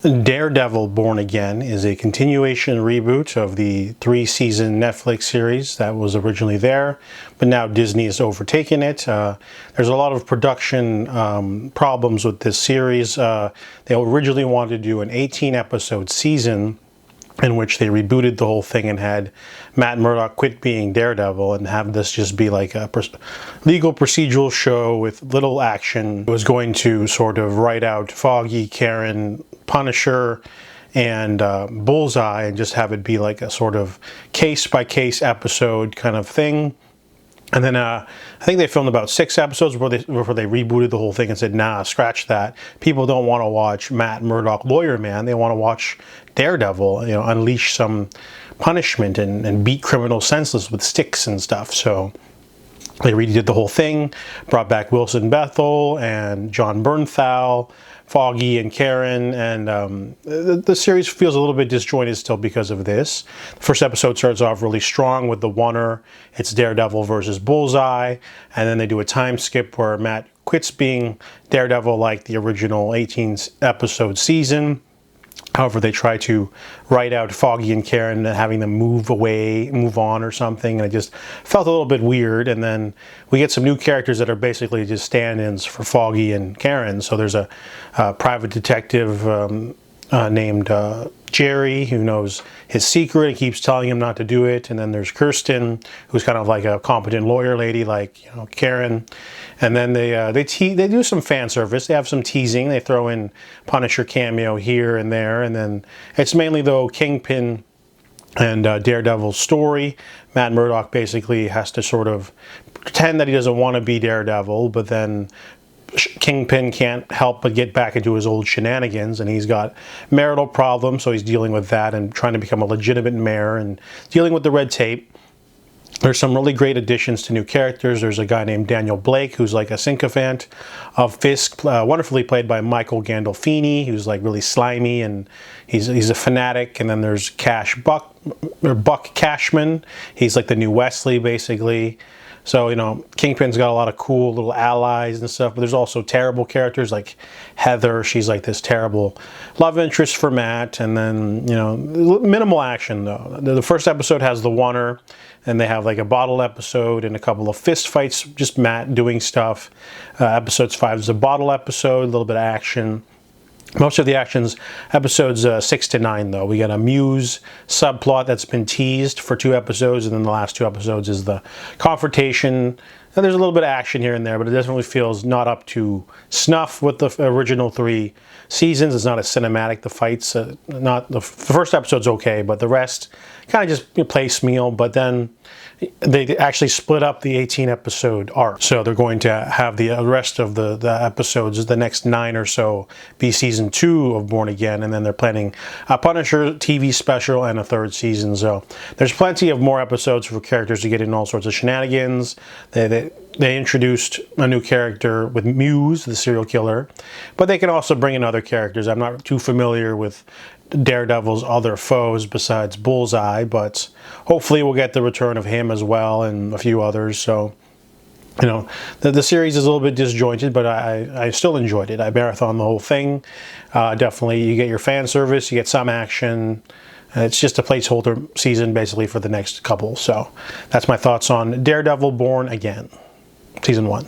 Daredevil Born Again is a continuation reboot of the 3-season Netflix series that was originally there, but now Disney has overtaken it. There's a lot of production problems with this series. They originally wanted to do an 18-episode season in which they rebooted the whole thing and had Matt Murdock quit being Daredevil and have this just be like a legal procedural show with little action. It was going to sort of write out Foggy, Karen, Punisher, and Bullseye and just have it be like a sort of case-by-case episode kind of thing. And then I think they filmed about 6 episodes before they rebooted the whole thing and said, nah, scratch that. People don't want to watch Matt Murdock, Lawyer Man. They want to watch Daredevil, unleash some punishment and beat criminals senseless with sticks and stuff. So they redid the whole thing, brought back Wilson Bethel and John Bernthal, Foggy and Karen, and the series feels a little bit disjointed still because of this. The first episode starts off really strong with the oneer. It's Daredevil versus Bullseye, and then they do a time skip where Matt quits being Daredevil like the original 18-episode season. However, they try to write out Foggy and Karen and having them move on or something, and it just felt a little bit weird. And then we get some new characters that are basically just stand-ins for Foggy and Karen. So there's a private detective named Jerry, who knows his secret and keeps telling him not to do it. And then there's Kirsten, who's kind of like a competent lawyer lady like Karen. And then they do some fan service. They have some teasing. They throw in Punisher cameo here and there. And then it's mainly, though, Kingpin and Daredevil's story. Matt Murdock basically has to sort of pretend that he doesn't want to be Daredevil, but then Kingpin can't help but get back into his old shenanigans, and he's got marital problems, so he's dealing with that and trying to become a legitimate mayor and dealing with the red tape. There's some really great additions to new characters. There's a guy named Daniel Blake, who's like a sycophant of Fisk, wonderfully played by Michael Gandolfini, who's like really slimy, and he's a fanatic. And then there's Buck Cashman. He's like the new Wesley, basically. So, Kingpin's got a lot of cool little allies and stuff, but there's also terrible characters like Heather. She's like this terrible love interest for Matt. And then, minimal action, though. The first episode has the oneer, and they have like a bottle episode and a couple of fist fights, just Matt doing stuff. Episode 5 is a bottle episode, a little bit of action. Most of the action's episodes 6 to 9, though. We got a Muse subplot that's been teased for 2 episodes, and then the last 2 episodes is the confrontation. And there's a little bit of action here and there, but it definitely feels not up to snuff with the original 3 seasons. It's not as cinematic. The fights, the first episode's okay, but the rest kind of just piecemeal. But then they actually split up the 18-episode arc. So they're going to have the rest of the episodes, the next 9 or so, be season 2 of Born Again, and then they're planning a Punisher TV special and a 3rd season. So there's plenty of more episodes for characters to get in all sorts of shenanigans. They introduced a new character with Muse, the serial killer, but they can also bring in other characters. I'm not too familiar with Daredevil's other foes besides Bullseye, but hopefully we'll get the return of him as well and a few others. So, the series is a little bit disjointed, but I still enjoyed it. I marathoned the whole thing. Definitely, you get your fan service, you get some action. It's just a placeholder season, basically, for the next couple. So that's my thoughts on Daredevil Born Again, Season 1.